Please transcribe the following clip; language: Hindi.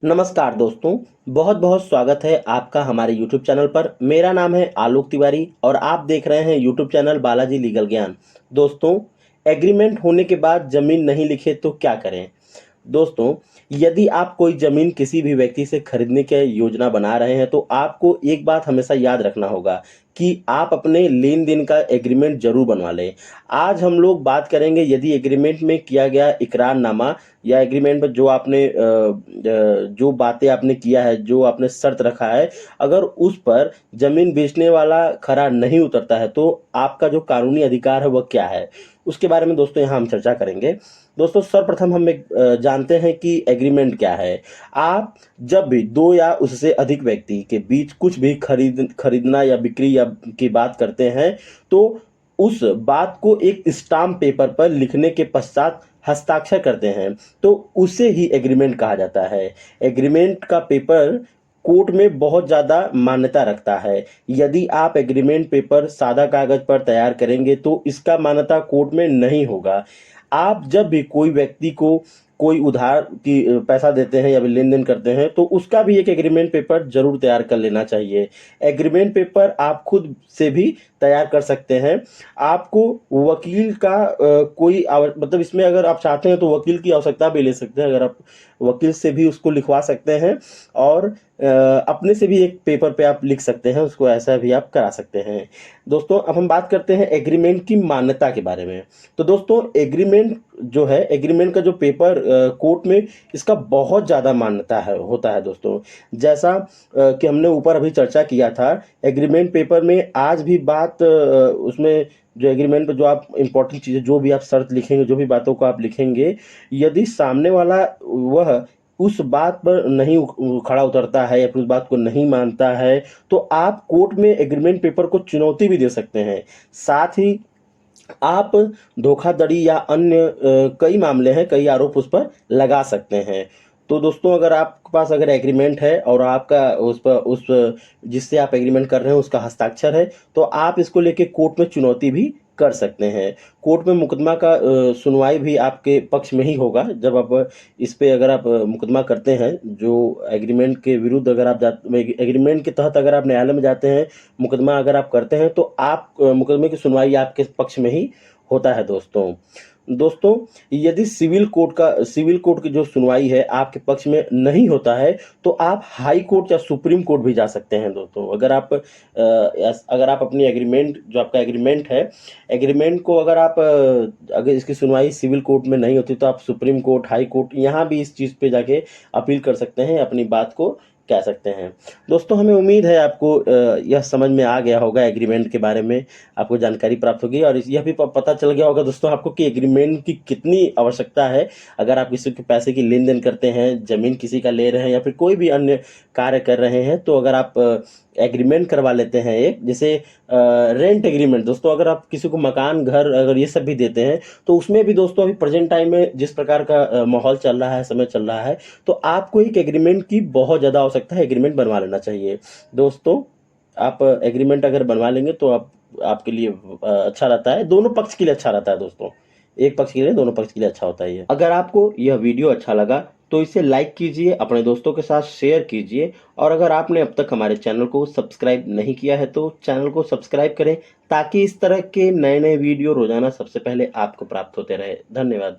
नमस्कार दोस्तों, बहुत बहुत स्वागत है आपका हमारे YouTube चैनल पर। मेरा नाम है आलोक तिवारी और आप देख रहे हैं YouTube चैनल बालाजी लीगल ज्ञान। दोस्तों, एग्रीमेंट होने के बाद ज़मीन नहीं लिखे तो क्या करें? दोस्तों, यदि आप कोई ज़मीन किसी भी व्यक्ति से खरीदने की योजना बना रहे हैं तो आपको एक बात हमेशा याद रखना होगा कि आप अपने लेन-देन का एग्रीमेंट ज़रूर बनवा लें। आज हम लोग बात करेंगे यदि एग्रीमेंट में किया गया इकरारनामा या एग्रीमेंट में जो बातें आपने किया है, जो आपने शर्त रखा है, अगर उस पर ज़मीन बेचने वाला खरा नहीं उतरता है तो आपका जो कानूनी अधिकार है वह क्या है? उसके बारे में दोस्तों यहाँ हम चर्चा करेंगे। दोस्तों, सर्वप्रथम हम जानते हैं कि एग्रीमेंट क्या है। आप जब भी 2 या उससे अधिक व्यक्ति के बीच कुछ भी खरीदना या बिक्री या की बात करते हैं, तो उस बात को एक स्टाम्प पेपर पर लिखने के पश्चात हस्ताक्षर करते हैं, तो उसे ही एग्रीमेंट कहा जाता है। एग्रीमेंट का पेपर कोर्ट में बहुत ज़्यादा मान्यता रखता है। यदि आप एग्रीमेंट पेपर सादा कागज़ पर तैयार करेंगे तो इसका मान्यता कोर्ट में नहीं होगा। आप जब भी कोई व्यक्ति को कोई उधार की पैसा देते हैं या फिर लेन-देन करते हैं तो उसका भी एक एग्रीमेंट पेपर ज़रूर तैयार कर लेना चाहिए। एग्रीमेंट पेपर आप खुद से भी तैयार कर सकते हैं। आपको वकील का कोई मतलब इसमें अगर आप चाहते हैं तो वकील की आवश्यकता भी ले सकते हैं। अगर आप वकील से भी उसको लिखवा सकते हैं और अपने से भी एक पेपर पे आप लिख सकते हैं, उसको ऐसा भी आप करा सकते हैं। दोस्तों, अब हम बात करते हैं एग्रीमेंट की मान्यता के बारे में। तो दोस्तों, एग्रीमेंट जो है, एग्रीमेंट का जो पेपर कोर्ट में इसका बहुत ज़्यादा मान्यता है होता है दोस्तों। जैसा कि हमने ऊपर अभी चर्चा किया था, एग्रीमेंट पेपर में आज भी बात उसमें जो एग्रीमेंट पे जो आप इम्पोर्टेंट चीज़ें, जो भी आप शर्त लिखेंगे, जो भी बातों को आप लिखेंगे, यदि सामने वाला वह उस बात पर नहीं खड़ा उतरता है या फिर उस बात को नहीं मानता है, तो आप कोर्ट में एग्रीमेंट पेपर को चुनौती भी दे सकते हैं। साथ ही आप धोखाधड़ी या अन्य कई मामले हैं, कई आरोप उस पर लगा सकते हैं। तो दोस्तों, अगर आपके पास अगर एग्रीमेंट है और आपका उस जिससे आप एग्रीमेंट कर रहे हैं उसका हस्ताक्षर है, तो आप इसको लेके कोर्ट में चुनौती भी कर सकते हैं। कोर्ट में मुकदमा का सुनवाई भी आपके पक्ष में ही होगा। जब आप इस पे अगर आप मुकदमा करते हैं, जो एग्रीमेंट के विरुद्ध अगर आप एग्रीमेंट के तहत अगर आप न्यायालय में जाते हैं, मुकदमा अगर आप करते हैं तो आप मुकदमे की सुनवाई आपके पक्ष में ही होता है दोस्तों। दोस्तों, यदि सिविल कोर्ट की जो सुनवाई है आपके पक्ष में नहीं होता है, तो आप हाई कोर्ट या सुप्रीम कोर्ट भी जा सकते हैं दोस्तों। अगर आप अपनी एग्रीमेंट, जो आपका एग्रीमेंट है, एग्रीमेंट को अगर इसकी सुनवाई सिविल कोर्ट में नहीं होती तो आप सुप्रीम कोर्ट, हाई कोर्ट, यहाँ भी इस चीज़ पे जाके अपील कर सकते हैं, अपनी बात को कह सकते हैं। दोस्तों, हमें उम्मीद है आपको यह समझ में आ गया होगा, एग्रीमेंट के बारे में आपको जानकारी प्राप्त होगी और यह भी पता चल गया होगा दोस्तों आपको कि एग्रीमेंट की कितनी आवश्यकता है। अगर आप किसी के पैसे की लेन-देन करते हैं, ज़मीन किसी का ले रहे हैं या फिर कोई भी अन्य कार्य कर रहे हैं, तो अगर आप एग्रीमेंट करवा लेते हैं एक, जैसे रेंट एग्रीमेंट। दोस्तों, अगर आप किसी को मकान, घर अगर ये सब भी देते हैं, तो उसमें भी दोस्तों अभी प्रेज़ेंट टाइम में जिस प्रकार का माहौल चल रहा है, समय चल रहा है, तो आपको एक एग्रीमेंट की बहुत ज़्यादा आवश्यकता है, एग्रीमेंट बनवा लेना चाहिए। दोस्तों, आप एग्रीमेंट अगर बनवा लेंगे तो आपके लिए अच्छा रहता है, दोनों पक्ष के लिए अच्छा रहता है दोस्तों। एक पक्ष के लिए, दोनों पक्ष के लिए अच्छा होता है ये। अगर आपको यह वीडियो अच्छा लगा तो इसे लाइक कीजिए, अपने दोस्तों के साथ शेयर कीजिए और अगर आपने अब तक हमारे चैनल को सब्सक्राइब नहीं किया है तो चैनल को सब्सक्राइब करें ताकि इस तरह के नए-नए वीडियो रोज़ाना सबसे पहले आपको प्राप्त होते रहे। धन्यवाद।